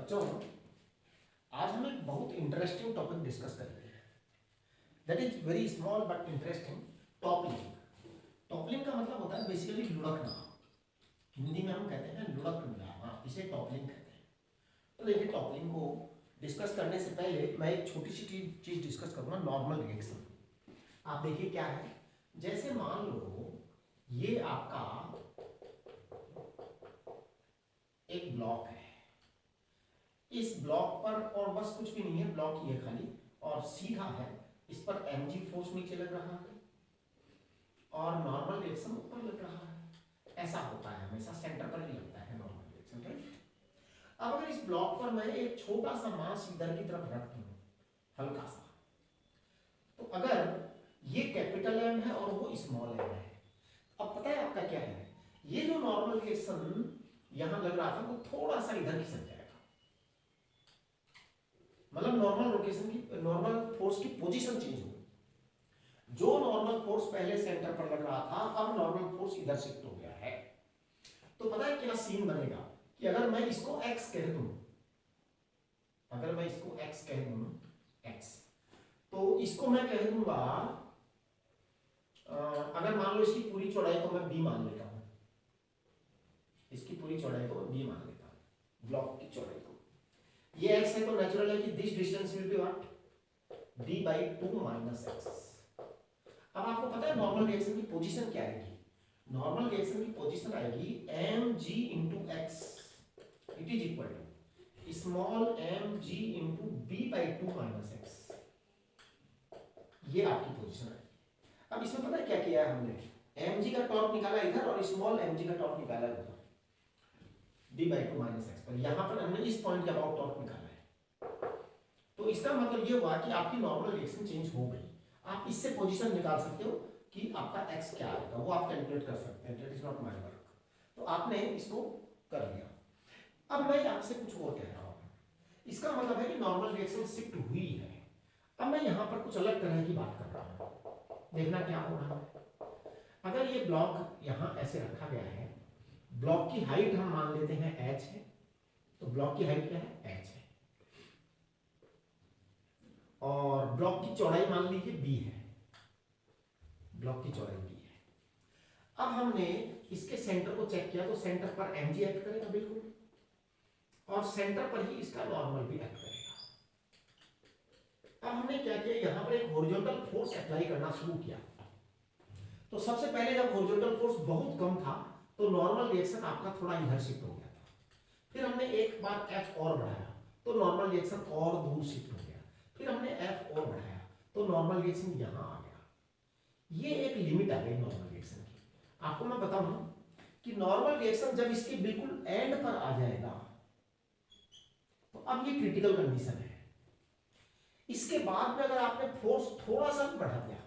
बच्चों, आज हम एक बहुत इंटरेस्टिंग टॉपिक डिस्कस करेंगे। That is very small but interesting. Toppling. Toppling का मतलब होता है बेसिकली लुढ़कना। हिंदी में हम कहते हैं लुढ़कना, इसे टॉपलिंग कहते हैं। तो देखिए, टॉपलिंग को डिस्कस करने से पहले मैं एक छोटी सी चीज डिस्कस करूंगा, नॉर्मल रिएक्शन। आप देखिए क्या है। जैसे मान लो ये आपका एक ब्लॉक है, इस ब्लॉक पर और बस कुछ भी नहीं है, ब्लॉक ही है खाली और सीधा है। इस पर mg फोर्स नीचे लग रहा है और नॉर्मल रिएक्शन ऊपर लग रहा है। ऐसा होता है हमेशा, सेंटर पर ही लगता है नॉर्मल रिएक्शन, राइट। अब अगर इस ब्लॉक पर मैं एक छोटा सा मास इधर की तरफ रख दूं, हल्का सा, तो अगर ये कैपिटल M है और वो स्मॉल m है, अब पता है आपका क्या है, ये जो नॉर्मल रिएक्शन यहां लग रहा था वो थोड़ा सा इधर खिसक जाएगा। मतलब नॉर्मल रोटेशन की, नॉर्मल फोर्स की पोजीशन चेंज हो। जो नॉर्मल फोर्स पहले सेंटर पर लग रहा था, अब नॉर्मल फोर्स इधर शिफ्ट हो गया है। तो पता है क्या सीन बनेगा कि अगर मैं इसको x कह दूं, अगर मैं इसको x कह दूं, x, तो इसको मैं कह दूंगा, अगर मान लो इसकी पूरी चौड़ाई को मैं b मान लेता हूं, इसकी पूरी चौड़ाई को मैं b मान लेता हूं, ब्लॉक की चौड़ाई को। ये x है तो नेचुरल है कि this distance will be what, d/2 - x। अब आपको पता है नॉर्मल रिएक्शन की पोजीशन क्या आएगी? नॉर्मल रिएक्शन की पोजीशन आएगी mg × x, it is equal to small mg × b/2 - x। ये आपकी पोजीशन है। अब इसमें पता है क्या किया है हमने? mg का टॉर्क निकाला इधर और स्मॉल mg का टॉर्क निकाला उधर, b/2 - x पर। यहां पर हमने इस पॉइंट के अबाउट टॉर्क निकाला है। तो इसका मतलब ये हुआ कि आपकी नॉर्मल रिएक्शन चेंज हो गई। आप इससे पोजीशन निकाल सकते हो कि आपका x क्या आएगा, वो आप कैलकुलेट कर सकते हैं। That is not my work. तो आपने इसको कर लिया। अब मैं यहां से कुछ और कह रहा हूं, इसका मतलब है कि नॉर्मल रिएक्शन शिफ्ट हुई है। अब मैं यहां पर कुछ अलग तरह की बात कर रहा हूं, देखना क्या हो रहा है। अगर ये ब्लॉक यहां ऐसे रखा गया है, ब्लॉक की हाइट हम मान लेते हैं h है, तो ब्लॉक की हाइट क्या है? h है। और ब्लॉक की चौड़ाई मान लीजिए b है, ब्लॉक की चौड़ाई b है। अब हमने इसके सेंटर को चेक किया तो सेंटर पर mg एक्ट करेगा बिल्कुल, और सेंटर पर ही इसका नॉर्मल भी एक्ट करेगा। अब हमने क्या किया, यहां पर एक हॉरिजॉन्टल फोर्स अप्लाई करना शुरू किया। तो सबसे पहले जब हॉरिजॉन्टल फोर्स बहुत कम था तो नॉर्मल रिएक्शन आपका थोड़ा इधर शिफ्ट हो गया था। फिर हमने एक बार f और बढ़ाया तो नॉर्मल रिएक्शन और दूर शिफ्ट हो गया। फिर हमने f और बढ़ाया तो नॉर्मल रिएक्शन यहां आ गया। ये एक लिमिट आ गई नॉर्मल रिएक्शन की। आपको मैं बताऊं कि नॉर्मल रिएक्शन जब इसके बिल्कुल एंड पर आ जाएगा तो अब ये क्रिटिकल कंडीशन है। इसके बाद में अगर आपने फोर्स थोड़ा सा भी बढ़ा दिया,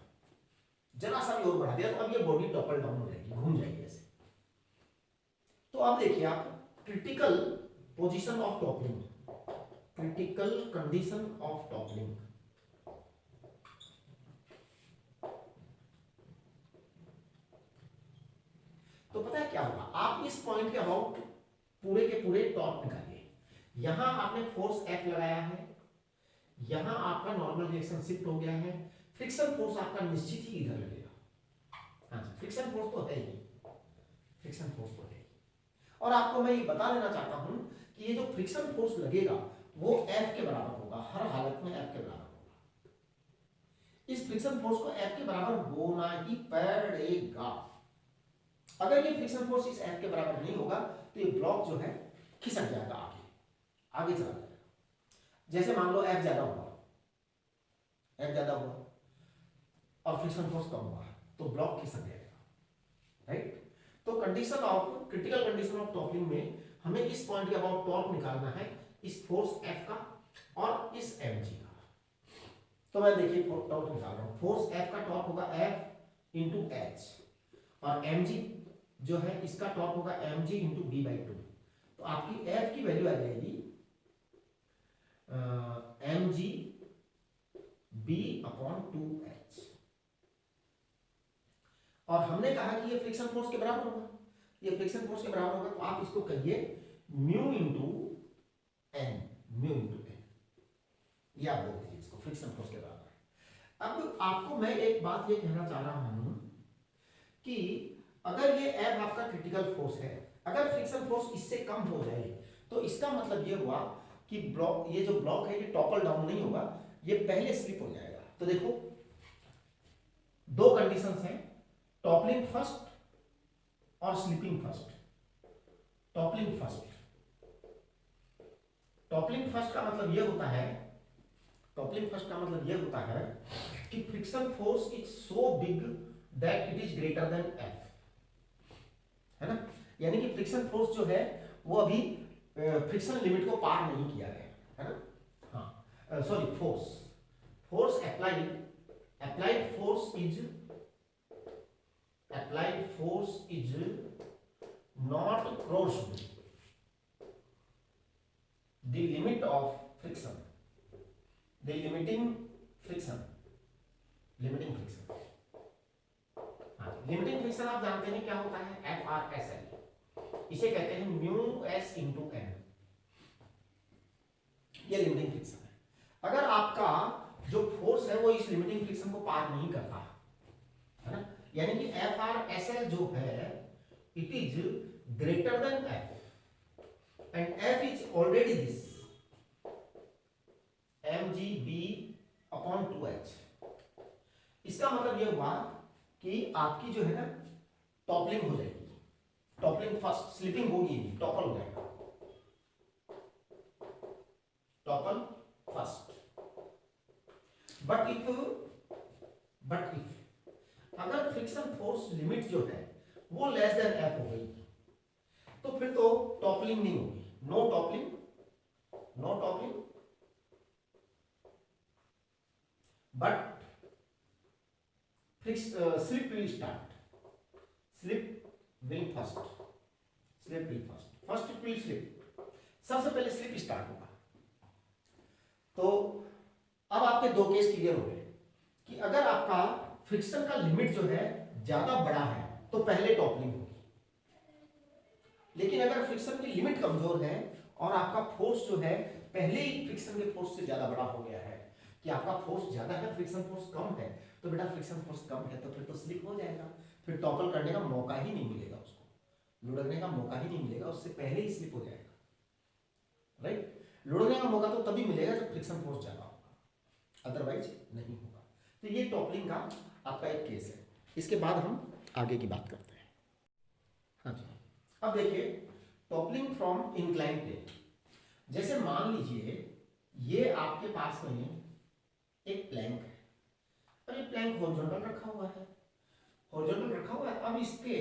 जरा सा भी और बढ़ा दिया, तो अब ये बॉडी टॉपल डाउन हो जाएगी, घूम जाएगी ऐसे। तो अब देखिए आप, critical position of toppling, critical condition of toppling. तो पता है क्या होगा, आप इस पॉइंट के अबाउट पूरे के पूरे टॉर्क निकालिए। यहां आपने फोर्स F लगाया है, यहां आपका नॉर्मल रिएक्शन शिफ्ट हो गया है, फ्रिक्शन फोर्स आपका निश्चित ही इधर लगेगा। हाँ जी, फ्रिक्शन फोर्स तो है ही, फ्रिक्शन फोर्स तो है ही। और आपको मैं ये बता देना चाहता हूं कि ये जो फ्रिक्शन फोर्स लगेगा वो F के बराबर होगा, हर हालत में F के बराबर होगा। इस फ्रिक्शन फोर्स को F के बराबर होना ही पड़ेगा। अगर ये फ्रिक्शन फोर्स इस F के बराबर नहीं होगा तो ये ब्लॉक जो है खिसक जाएगा, आगे चला जाएगा। जैसे मान लो F ज्यादा हुआ, F ज्यादा हुआ और फ्रिक्शन फोर्स कम हुआ तो ब्लॉक खिसक जाएगा, राइट। तो condition of, critical condition of toppling में हमें इस पॉइंट के अबाउट टॉर्क निकालना है, इस फोर्स F का और इस mg का। तो मैं देखिए टॉर्क निकाल रहा हूं। फोर्स F का टॉर्क होगा F × h और mg जो है इसका टॉर्क होगा mg × b/2। तो आपकी F की वैल्यू आ जाएगी mg b/2h। और हमने कहा कि ये फ्रिक्शन फोर्स के बराबर होगा, ये फ्रिक्शन फोर्स के बराबर होगा, तो आप इसको कहिए म्यू × n। फ्रिक्शन फोर्स के बराबर है। अब आपको मैं एक बात ये कहना चाह रहा हूं कि अगर ये F आपका क्रिटिकल फोर्स है, अगर फ्रिक्शन फोर्स इससे कम हो जाए तो इसका मतलब ये हुआ कि ब्लॉक, ये जो ब्लॉक है ये टॉपल डाउन नहीं होगा, ये पहले स्लिप हो जाएगा। तो देखो दो कंडीशंस हैं, टॉपलिंग फर्स्ट और slipping first. Toppling first, toppling first का मतलब ये होता है, टॉपलिंग फर्स्ट का मतलब ये होता है कि friction force is so big that it is greater than F, है ना। यानी कि फ्रिक्शन फोर्स जो है वो अभी फ्रिक्शन लिमिट को पार नहीं किया है ना। हाँ sorry, force applied force is not crossed the limit of friction, the limiting friction. हाँ, लिमिटिंग फ्रिक्शन आप जानते हैं क्या होता है, FRSL, इसे कहते हैं म्यू एस इंटू एन, ये लिमिटिंग फ्रिक्शन है। अगर आपका जो फोर्स है वो इस लिमिटिंग फ्रिक्शन को पार नहीं करता है ना, यानी कि FRSL जो है it is greater than F and F is already this mgb upon 2h। इसका मतलब ये हुआ कि आपकी जो है ना टॉपलिंग हो जाएगी, टॉपलिंग फर्स्ट, स्लिपिंग होगी नहीं, टॉपल हो जाएगा, टॉपल फर्स्ट। बट इफ अगर फ्रिक्शन फोर्स लिमिट जो है वो लेस देन F हो गई तो फिर तो टॉपलिंग नहीं होगी, no toppling, but slip will start, first it will slip, सबसे पहले स्लिप स्टार्ट होगा। तो अब आपके दो केस क्लियर हो गए कि अगर आपका फ्रिक्शन का लिमिट जो है ज्यादा बड़ा है तो पहले टॉपलिंग होगी, लेकिन अगर फ्रिक्शन की लिमिट कमजोर है और आपका फोर्स जो है पहले ही फ्रिक्शन के फोर्स से ज्यादा बड़ा हो गया है, कि आपका फोर्स ज्यादा है फ्रिक्शन फोर्स कम है, तो बेटा फ्रिक्शन फोर्स कम है तो फिर तो स्लिप हो जाएगा, फिर टॉपल करने का मौका ही नहीं मिलेगा, उसको लुढ़कने का मौका ही नहीं मिलेगा, उससे पहले ही स्लिप हो जाएगा, राइट। लुढ़कने का मौका तो तभी मिलेगा जब फ्रिक्शन फोर्स ज्यादा होगा, अदरवाइज नहीं होगा। तो ये टॉपलिंग का आपका एक केस है, इसके बाद हम आगे की बात करते हैं। हाँ जी, अब देखिए टॉपलिंग फ्रॉम इंक्लाइन प्लेन। जैसे मान लीजिए ये आपके पास में एक प्लैंक है और ये प्लैंक हॉरिजॉन्टल रखा हुआ है, अब इसके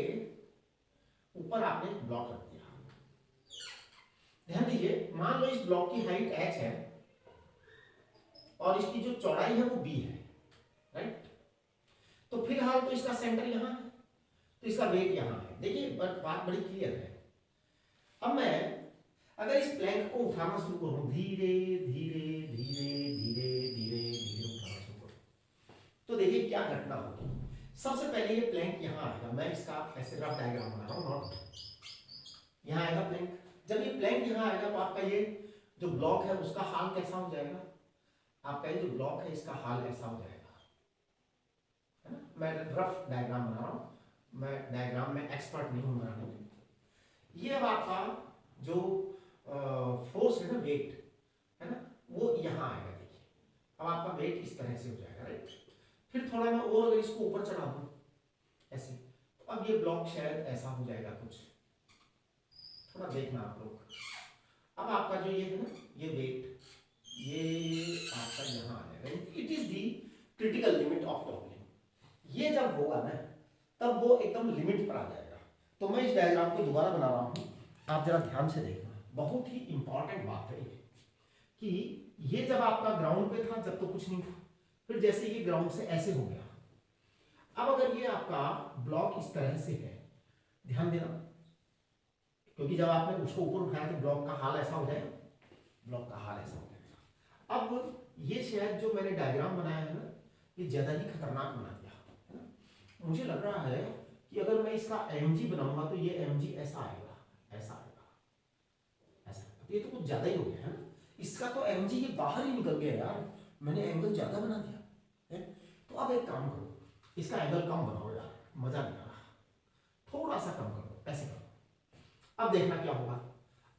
ऊपर आपने एक ब्लॉक रख दिया। ध्यान दीजिए, मान लो इस ब्लॉक की हाइट h है और इसकी जो चौड़ाई है वो b है, राइट। तो फिलहाल तो इसका सेंटर यहां है, तो इसका वेट यहां है। देखिए बात बड़ी क्लियर है। अब मैं अगर इस प्लैंक को उठाना शुरू करूं, धीरे धीरे धीरे धीरे धीरे धीरे उठाना शुरू करूं, तो देखिए क्या घटना होगी। सबसे पहले ये प्लैंक यहां आएगा, मैं इसका ऐसे रफ डायग्राम बना रहा हूं, नॉट यहां आएगा प्लैंक। जब ये प्लैंक यहां आएगा तो आपका ये जो ब्लॉक है उसका हाल कैसा हो जाएगा, आपका ये जो ब्लॉक है इसका हाल ऐसा हो जाएगा, है ना। मैं रफ डायग्राम बना रहा हूं, मैं डायग्राम में एक्सपर्ट नहीं हूं बनाने में। ये अब आपका जो फोर्स है ना, वेट है ना, वो यहां आएगा। देखिए अब आपका वेट इस तरह से हो जाएगा, राइट। फिर थोड़ा मैं और अगर इसको ऊपर चढ़ा दूं ऐसे, तो अब ये ब्लॉक शायद ऐसा हो जाएगा कुछ, थोड़ा देखना आप लोग। अब आपका जो ये है ना, ये वेट ये आपका यहां आ जाएगा, it is the critical limit of toppling. ये जब होगा ना तब वो एकदम लिमिट पर आ जाएगा। तो मैं इस डायग्राम को दोबारा बना रहा हूं, आप जरा ध्यान से देखना, बहुत ही इंपॉर्टेंट बात है ये, कि ये जब आपका ग्राउंड पे था जब तो कुछ नहीं था, फिर जैसे ये ग्राउंड से ऐसे हो गया। अब अगर ये आपका ब्लॉक इस तरह से है, ध्यान देना, क्योंकि जब आपने उसको ऊपर उठाया तो ब्लॉक का हाल ऐसा हो जाएगा, ब्लॉक का हाल ऐसा हो जाएगा। अब ये शायद जो मैंने डायग्राम बनाया है ना, ये ज्यादा ही खतरनाक बना दिया है ना। मुझे लग रहा है कि अगर मैं इसका mg बनाऊंगा तो ये mg ऐसा आएगा, ऐसा आएगा, ऐसा। ये तो कुछ ज्यादा ही हो गया है ना, इसका तो mg ये बाहर ही निकल गया यार, मैंने एंगल ज्यादा बना दिया है। तो अब एक काम करो, इसका एंगल कम बनाओ यार, मजा नहीं आ रहा, थोड़ा सा कम करो, ऐसे करो। अब देखना क्या होगा।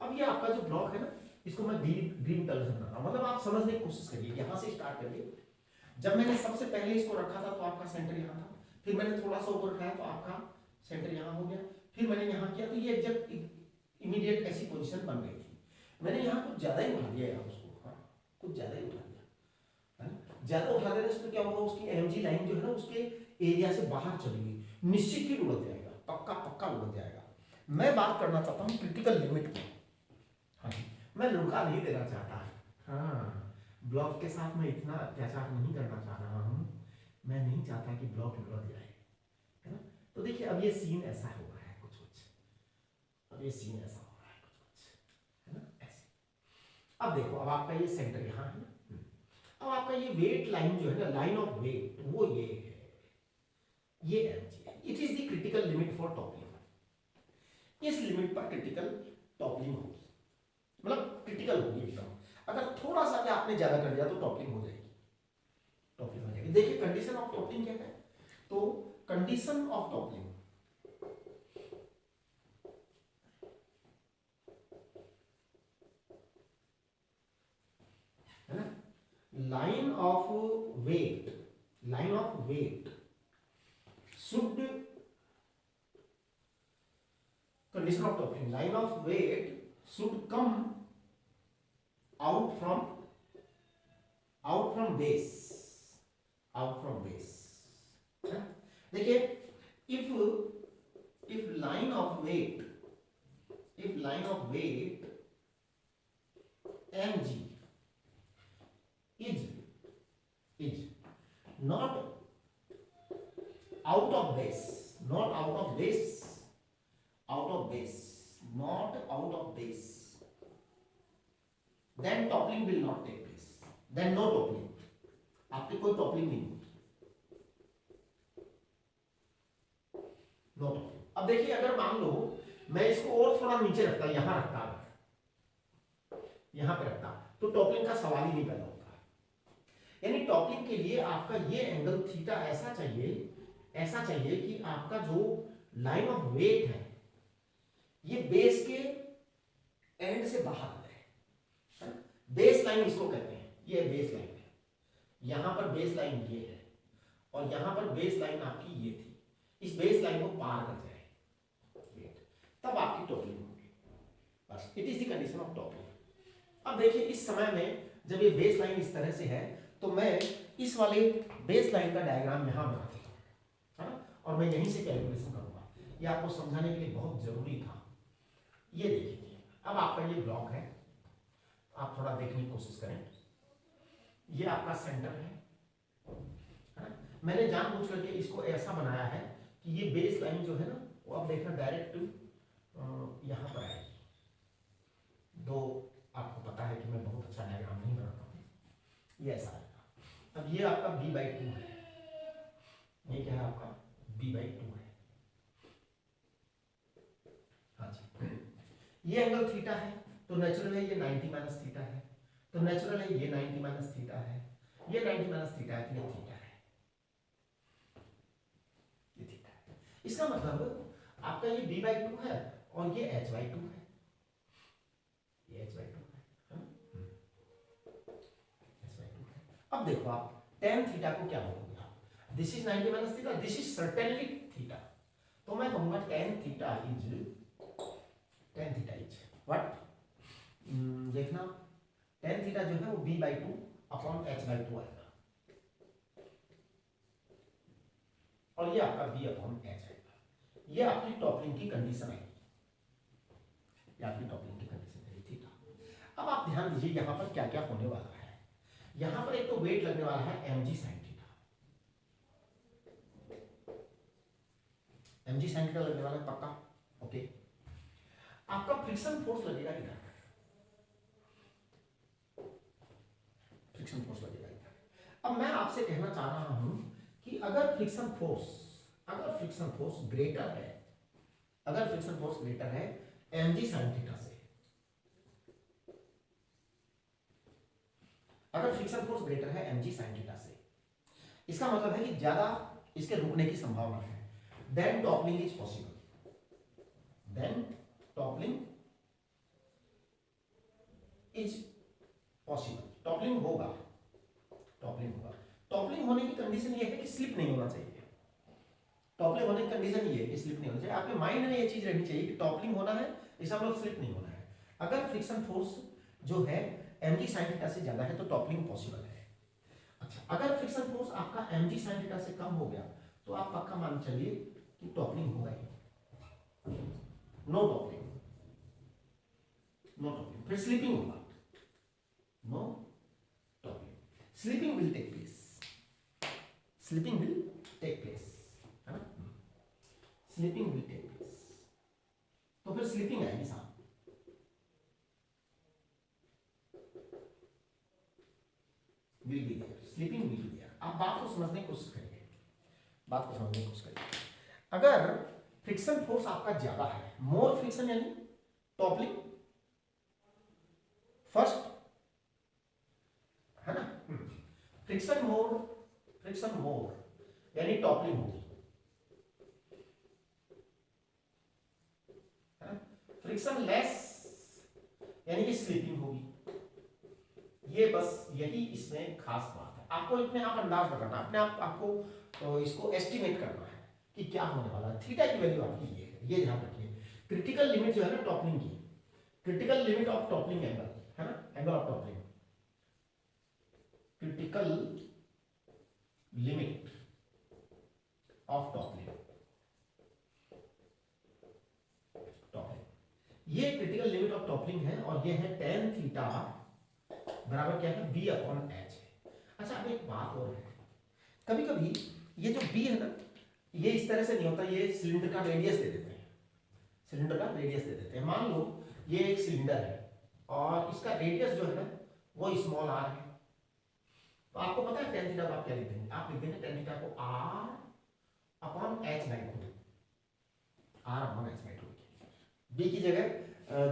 अब ये आपका जो ब्लॉक है ना, इसको मैं ग्रीन कलर से बना रहा हूं, मतलब आप समझने की कोशिश करिए, यहां से स्टार्ट करिए। जब मैंने सबसे पहले इसको रखा था तो आपका सेंटर यहाँ था, फिर मैंने थोड़ा सा ऊपर उठाया तो आपका सेंटर यहाँ हो गया, फिर मैंने यहाँ किया तो ये एग्जैक्ट इमीडिएट ऐसी पोजीशन बन गई थी। मैंने यहाँ कुछ ज्यादा ही उठा दिया यार उसको, हाँ कुछ ज्यादा ही उठा दिया है ना। ज्यादा उठा देने से क्या होगा, उसकी एमजी लाइन जो है ना उसके एरिया से बाहर चली गई, निश्चित ही उड़ जाएगा, पक्का पक्का उड़ जाएगा। मैं बात करना चाहता हूँ क्रिटिकल लिमिट की। हाँ मैं लुका नहीं देना चाहता, हाँ ब्लॉक के साथ मैं इतना अत्याचार नहीं करना चाह रहा हूँ, मैं नहीं चाहता कि ब्लॉक लुढ़क जाए, है ना। तो देखिए अब ये सीन ऐसा हो रहा है कुछ कुछ, अब ये सीन ऐसा हो रहा है कुछ कुछ, है ना ऐसे। अब देखो अब आपका ये सेंटर यहाँ है ना, अब आपका ये वेट लाइन जो है ना, लाइन ऑफ वेट वो ये है, ये it is the critical limit for toppling. इस लिमिट पर क्रिटिकल टॉपलिंग होगी, मतलब क्रिटिकल होगी एकदम। अगर थोड़ा सा भी आपने ज्यादा कर दिया तो टॉपलिंग हो जाएगी, टॉपलिंग हो जाएगी। देखिए कंडीशन ऑफ टॉपलिंग क्या है, तो कंडीशन ऑफ टॉपलिंग है ना, line of weight, line of weight should, condition of toppling, line of weight should come out from base, out from base. देखिए if line of weight, if line of weight mg is not out of base, not out of base, out of base, not out of base, then toppling will not take place, then no toppling, आपकी कोई toppling नहीं होगी, no toppling. अब देखिए अगर मान लो मैं इसको और थोड़ा नीचे रखता, यहां रखता, यहां पे रखता, तो टॉपलिंग का सवाल ही नहीं पैदा होता। यानी टॉपलिंग के लिए आपका ये एंगल थीटा ऐसा चाहिए, ऐसा चाहिए कि आपका जो लाइन ऑफ वेट है ये बेस के एंड से बाहर आ जाए। बेस लाइन इसको कहते हैं, ये बेस लाइन है, यहां पर बेस लाइन ये है और यहां पर बेस लाइन आपकी ये थी, इस बेस लाइन को पार कर जाए तब आपकी टॉपलिंग होगी, बस it is the condition of toppling. अब देखिए इस समय में जब ये बेस लाइन इस तरह से है तो मैं इस वाले बेस लाइन का डायग्राम यहां बना देता हूं, है ना, और मैं यहीं से कैलकुलेशन करूंगा, ये आपको समझाने के लिए बहुत जरूरी था। ये देखिए अब आपका ये ब्लॉक है, आप थोड़ा देखने की कोशिश करें, ये आपका सेंटर है ना। मैंने जानबूझ करके इसको ऐसा बनाया है कि ये बेस लाइन जो है ना वो अब देखना डायरेक्ट यहां पर आएगी। दो आपको पता है कि मैं बहुत अच्छा डायग्राम नहीं बनाता हूँ, ये ऐसा आएगा। अब ये आपका b/2 है, ये क्या है आपका b/2 है, हाँ जी। ये एंगल थीटा है तो नेचुरल है ये 90 माइनस थीटा है, तो नेचुरल है ये 90 माइनस थीटा है, ये 90 माइनस थीटा है, तो ये थीटा है, ये थीटा है। इसका मतलब आपका ये b/2 है और ये h/2 है, ये h/2 है, h/2 है। अब देखो आप tan थीटा को क्या बोलोगे आप, this is 90 minus theta, this is certainly theta, तो मैं कहूंगा tan थीटा इज व्हाट, देखना tan थीटा जो है वो b/2 अपॉन h/2 आएगा और ये आपका b अपॉन h आएगा। ये आपकी टॉपलिंग की कंडीशन है, ये आपकी टॉपलिंग की कंडीशन है थीटा। अब आप ध्यान दीजिए यहां पर क्या क्या होने वाला है। यहां पर एक तो वेट लगने वाला है mg sin theta, mg sin theta लगने वाला है पक्का, ओके। आपका फ्रिक्शन फोर्स लगेगा इधर, फ्रिक्शन फोर्स लगेगा इधर। अब मैं आपसे कहना चाह रहा हूं कि अगर फ्रिक्शन फोर्स ग्रेटर है, अगर फ्रिक्शन फोर्स ग्रेटर है mg sin थीटा से, अगर फ्रिक्शन फोर्स ग्रेटर है एम जी साइन थीटा से, इसका मतलब है कि ज्यादा इसके रुकने की संभावना है, then toppling is possible, then toppling is possible, toppling होगा, टॉपलिंग होगा। टॉपलिंग होने की कंडीशन ये है कि स्लिप नहीं होना चाहिए, टॉपलिंग होने की कंडीशन ये है कि स्लिप नहीं होना चाहिए। आपके माइंड में ये चीज रहनी चाहिए कि टॉपलिंग होना है, इसका मतलब स्लिप नहीं होना है। अगर फ्रिक्शन फोर्स जो है mg sin थीटा से ज्यादा है तो टॉपलिंग पॉसिबल है। अच्छा, अगर फ्रिक्शन फोर्स आपका mg sin थीटा से कम हो गया तो आप पक्का मान चलिए कि टॉपलिंग होगा ही, नो टॉपलिंग, नो टॉपलिंग, फिर स्लीपिंग होगा, no toppling, sleeping will take place, sleeping will take place, है ना, स्लीपिंग विल टेक प्लेस, तो फिर स्लीपिंग आएगी साहब, will be there, sleeping will be there. आप बात को समझने की कोशिश करिए, बात को समझने की कोशिश करिए। अगर फ्रिक्शन फोर्स आपका ज्यादा है, मोर फ्रिक्शन यानी टॉपलिंग फर्स्ट, है ना, फ्रिक्शन मोर यानी टॉपलिंग होगी, है ना, फ्रिक्शन लेस यानी कि स्लीपिंग होगी। ये बस यही इसमें खास बात है, आपको इतने आप अंदाज लगाना, अपने आप आपको तो इसको एस्टिमेट करना है कि क्या होने वाला है। थीटा की वैल्यू आपकी ये ध्यान रखिए। क्रिटिकल लिमिट जो है ना टॉपलिंग की, critical limit of toppling angle, है ना, angle of toppling, critical limit of toppling, ये क्रिटिकल लिमिट ऑफ टॉपलिंग है और ये है tan थीटा बराबर क्या है b अपॉन h है। अच्छा, अब एक बात और है, कभी कभी ये जो b है ना, ये इस तरह से नहीं होता, ये सिलेंडर का रेडियस दे देते हैं, सिलेंडर का रेडियस दे देते हैं। मान लो ये एक सिलेंडर है और इसका रेडियस जो है ना वो स्मॉल r है, तो आपको पता है tan थीटा को आप क्या लिख देंगे, आप लिख देंगे tan थीटा को r upon h by 2, r upon h by 2, b की जगह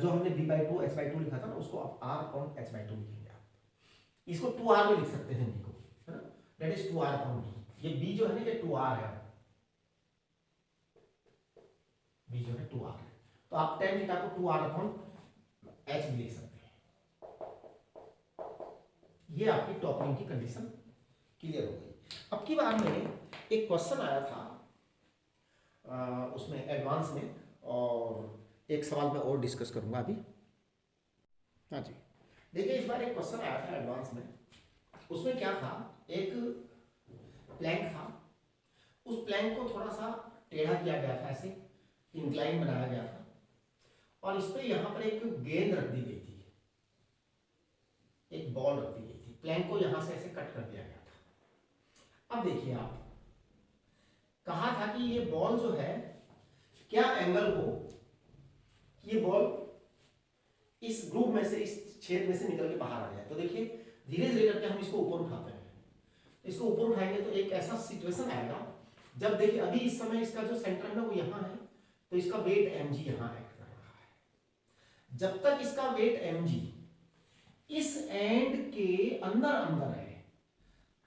जो हमने b बाई 2 h बाई 2 लिखा था ना, उसको आप r अपॉन h बाई 2 लिखेंगे। आप इसको 2r में लिख सकते हैं b को, है ना, that is 2r upon b। ये b जो है ना ये 2r है, b जो है 2r है, तो आप tan थीटा को 2r अपॉन h भी लिख सकते हैं। ये आपकी टॉपलिंग की कंडीशन क्लियर हो गई। अब की बार में एक क्वेश्चन आया था उसमें एडवांस में, और एक सवाल मैं और डिस्कस करूंगा अभी। हाँ जी, देखिए इस बार एक क्वेश्चन आया था एडवांस में, उसमें क्या था, एक प्लैंक था, उस प्लैंक को थोड़ा सा टेढ़ा किया गया था, ऐसे इंक्लाइन बनाया गया था, और इस पे यहाँ पर एक गेंद रख दी गई थी, एक बॉल रख दी गई थी, प्लैंक को यहाँ से ऐसे कट कर दिया गया था। अब देखिए आप, कहा था कि ये बॉल जो है क्या एंगल हो, ये बॉल इस ग्रुप में से, इस छेद में से निकल के बाहर आ जाए। तो देखिए धीरे धीरे करके हम इसको ऊपर उठाते हैं, इसको ऊपर उठाएंगे तो एक ऐसा सिचुएशन आएगा जब देखिए अभी इस समय इसका जो सेंटर है वो यहाँ है, तो इसका वेट mg यहाँ एक्ट कर रहा है। जब तक इसका वेट mg इस एंड के अंदर अंदर है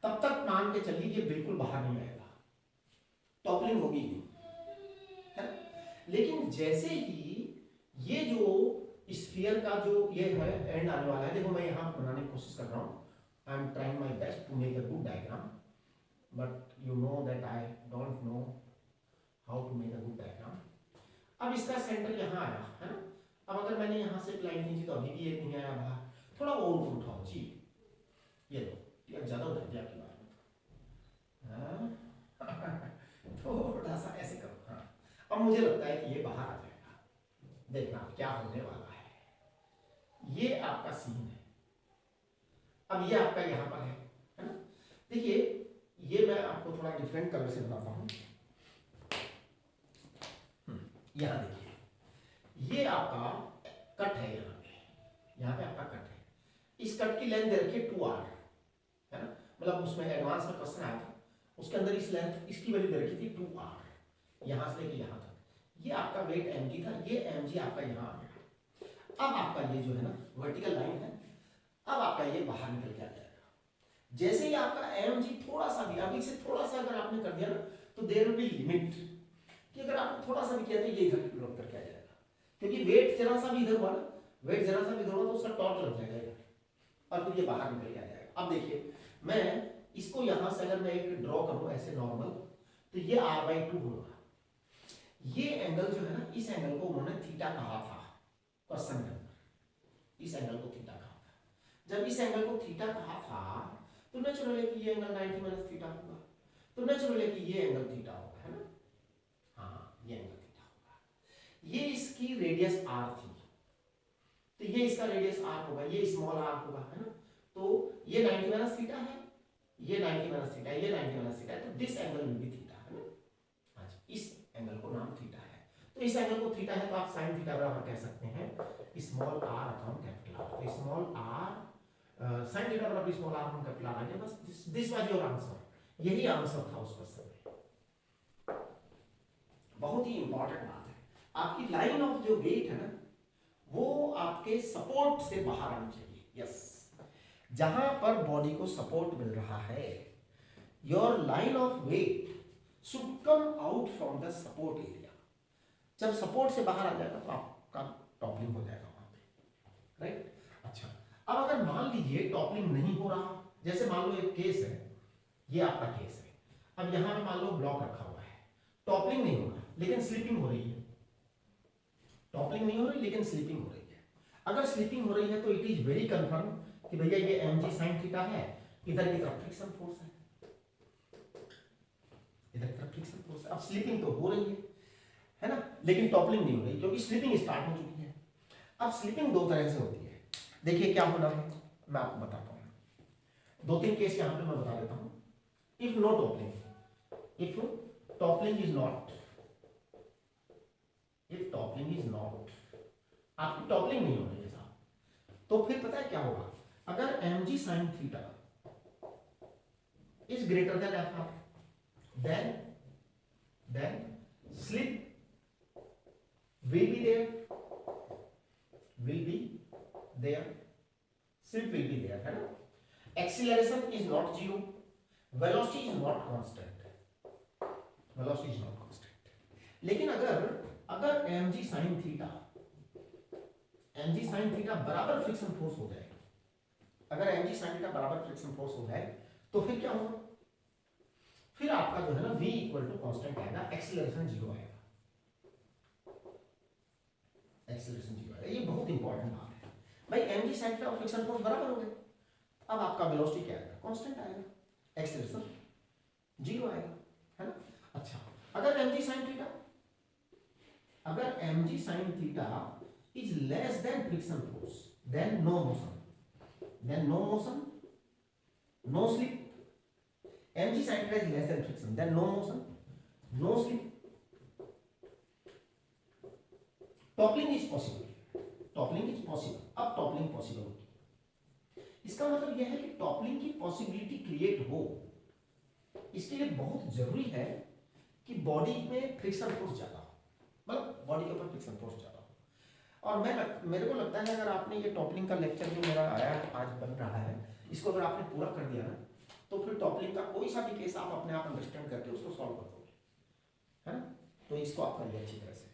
तब तक मान के चलिए ये बिल्कुल बाहर नहीं आएगा, टॉपलिंग होगी नहीं, है। लेकिन जैसे ही ये जो स्फीयर का जो ये है एंड आने वाला है, देखो मैं यहाँ बनाने की कोशिश कर रहा हूँ, I am trying my best to make a good diagram, but you know that I don't know how to make a good diagram. अब इसका सेंटर यहाँ आया है ना, अब अगर मैंने यहाँ से लाइन खींची तो अभी भी ये नहीं आया बाहर, थोड़ा और ऊपर उठाओ जी, ये लो, यार ज्यादा उठा दिया आपकी बात में, थोड़ा सा ऐसे करो, हाँ। अब मुझे लगता है कि ये बाहर आ जाएगा, देखना क्या होने वाला है। ये आपका सीन है, अब ये आपका यहाँ पर है ना। देखिए ये मैं आपको थोड़ा डिफरेंट कलर से बनाता हूँ, यहाँ देखिए ये आपका कट है, यहाँ पे आपका कट है, इस कट की लेंथ दे रखिए 2r, है ना, मतलब उसमें एडवांस में क्वेश्चन आया था, उसके अंदर इस लेंथ इसकी वैल्यू दे रखी थी 2r, यहाँ से लेके यहाँ तक, ये आपका वेट mg था, ये mg आपका यहाँ आ गया। अब आपका ये जो है ना वर्टिकल लाइन है, अब आपका ये बाहर निकल के आ जाएगा, जैसे ही आपका mg थोड़ा सा भी, अभी से थोड़ा सा अगर आपने कर दिया ना, तो देयर विल बी लिमिट कि अगर आपने थोड़ा सा भी किया तो ये इधर ड्रॉप करके आ जाएगा, क्योंकि वेट जरा सा भी इधर हुआ ना, वेट जरा सा भी इधर हुआ तो उसका टॉर्क लग जाएगा इधर, और फिर ये बाहर निकल के आ जाएगा। अब देखिए मैं इसको यहां से अगर मैं एक ड्रॉ करूं ऐसे नॉर्मल, तो ये r/2 होगा। ये एंगल जो है ना, इस एंगल को उन्होंने थीटा कहा था क्वेश्चन के अंदर, इस एंगल को थीटा कहा था। जब इस एंगल को थीटा कहा था तो नेचुरल है कि ये एंगल 90 माइनस थीटा होगा, तो नेचुरल है कि ये एंगल थीटा होगा, है ना। हाँ, ये एंगल थीटा होगा। ये इसकी रेडियस r थी, तो ये इसका रेडियस r होगा, ये स्मॉल r होगा, है ना। तो ये 90 माइनस थीटा है, ये 90 माइनस थीटा, ये 90 माइनस थीटा है, तो this angle will be theta, है ना। अच्छा, इस एंगल को नाम थीटा है, तो इस एंगल को थीटा है तो आप sin थीटा बराबर कह सकते हैं small r upon capital R। तो स्मॉल r sin थीटा बराबर small r upon capital R आ गया। बस दिस वाज योर आंसर, यही आंसर था उस क्वेश्चन में। बहुत ही इंपॉर्टेंट बात है, आपकी लाइन ऑफ जो वेट है ना, वो आपके सपोर्ट से बाहर आनी चाहिए। यस, जहां पर बॉडी को सपोर्ट मिल रहा है, your line of weight should come out from the support area. जब सपोर्ट से बाहर आ जाएगा तो आपका टॉपलिंग हो जाएगा वहां पे, राइट। अच्छा, अब अगर मान लीजिए टॉपलिंग नहीं हो रहा, जैसे मान लो एक केस है, ये आपका केस है, अब यहां पे मान लो ब्लॉक रखा हुआ है, टॉपलिंग नहीं हो रहा लेकिन स्लिपिंग हो रही है, टॉपलिंग नहीं हो रही लेकिन स्लिपिंग हो रही है। अगर स्लिपिंग हो रही है तो इट इज वेरी कंफर्म कि भैया ये mg sin थीटा है, इधर की तरफ फ्रिक्शन फोर्स है, इधर की तरफ फ्रिक्शन फोर्स है। अब स्लिपिंग तो हो रही है ना, लेकिन टॉपलिंग नहीं हो रही क्योंकि स्लिपिंग स्टार्ट हो चुकी है। अब स्लिपिंग दो तरह से होती है, देखिए क्या होना है मैं आपको बताता हूँ, दो तीन केस यहाँ पे मैं बता देता हूँ। If no toppling, if toppling is not, if toppling is not, आपकी टॉपलिंग नहीं हो रही है साहब, तो फिर पता है क्या होगा, अगर mg sin theta is greater than fr, then slip will be there, slip will be there, है ना। acceleration is not zero, velocity is not constant, velocity is not constant। लेकिन अगर mg sin थीटा बराबर friction force हो जाए, अगर mg sin theta बराबर friction force हो जाए तो फिर क्या होगा, फिर आपका जो है ना v इक्वल टू कांस्टेंट आएगा, एक्सीलरेशन जीरो आएगा, एक्सीलरेशन जीरो आएगा। ये बहुत इंपॉर्टेंट बात है भाई, mg sin थीटा और फ्रिक्शन फोर्स बराबर हो गए, अब आपका वेलोसिटी क्या आएगा, कांस्टेंट आएगा, एक्सीलरेशन जीरो आएगा, है ना। अच्छा, अगर mg sin थीटा, अगर mg sin theta is less than friction force, then no motion, no slip. mg sin theta is less than friction, then no motion, no slip, toppling is possible, toppling is possible। अब toppling possible होगी, इसका मतलब यह है कि toppling की possibility create हो, इसके लिए बहुत जरूरी है कि बॉडी में फ्रिक्शन फोर्स ज्यादा हो, मतलब बॉडी के ऊपर फ्रिक्शन फोर्स ज्यादा हो। और मेरे को लगता है अगर आपने ये टॉपलिंग का लेक्चर जो मेरा आया आज बन रहा है, इसको अगर आपने पूरा कर दिया ना, तो फिर टॉपलिंग का कोई सा भी केस आप अपने आप अंडरस्टैंड करके उसको सॉल्व कर दोगे, है ना। तो इसको आप करिए अच्छी तरह से।